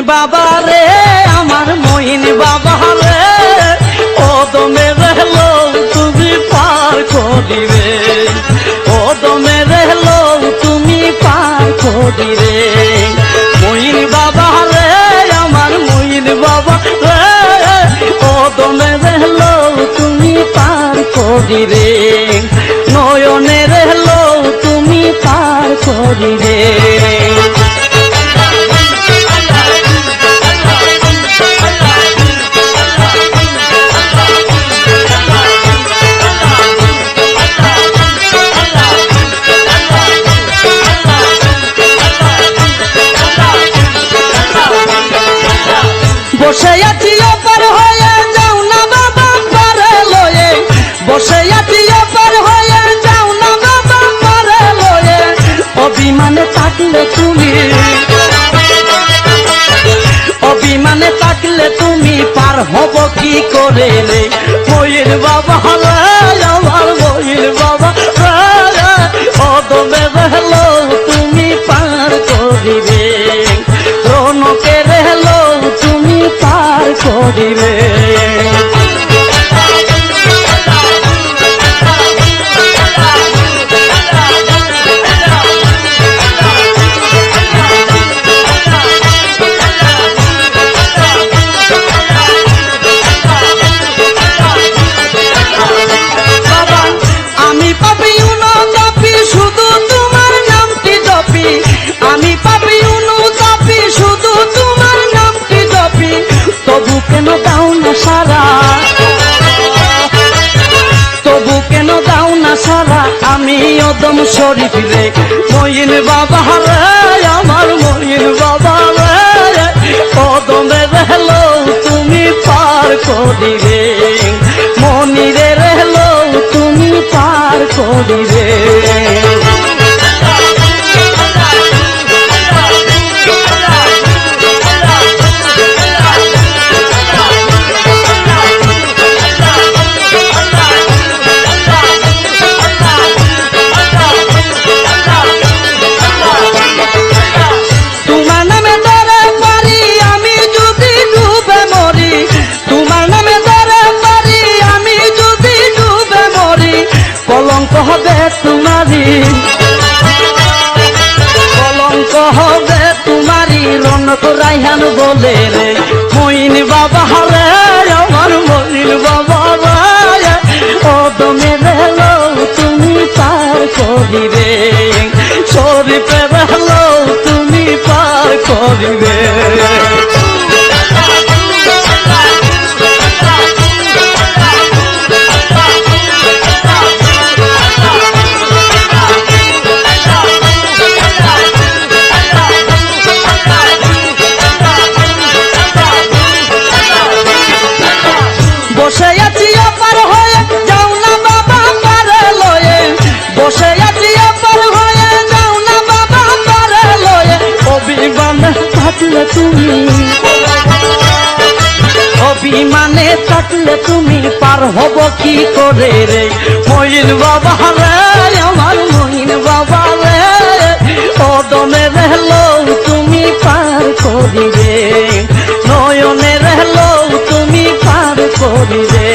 বাবা রে আমার মইন বাবা রে ওদমে রহলো তুমি পার করিবে ওদমে রহলো তুমি পার করিবে মইন বাবা রে আমার মইন বাবা রে ওদমে রহলো তুমি পার করিবে নয়নে রহলো তুমি পার করিবে বসে আছি অপার হয়ে যাও না বাবা পারে লয়ে বসে আছি অপার হয়ে যাও না বাবা পারে লয়ে অভিমানে থাকলে তুমি পার হব কি করে রে মইন বাবা রে আমার মইন বাবা রে ওদমে রহলো তুমি পার করিবে রনকে রহলো তুমি পার করিবে আমি ওদম শরীফ রে মইন বাবা রে আমার মইন বাবা রে ওদমে রহলো তুমি পার করিবে মনিরে রহলো তুমি পার করিবে কলঙ্ক হবে তোমারি রনক রাইহান বলে রে মইন বাবা রে আমার মইন বাবা রে ওদমে রহলো তুমি পার করিবে শরীফে রহলো তুমি পার করিবে বসে আছি অপার হয়ে যাও না বাবা পারে লয়ে বসে আছি অপার হয়ে যাও না বাবা পারে লয়ে অভিমানে থাকলে তুমি পার হব কি করে রে মইন বাবা রে আমার মইন বাবা রে ওদমে রহলো তুমি পার করিবে নয়নে রহলো তুমি পার করিবে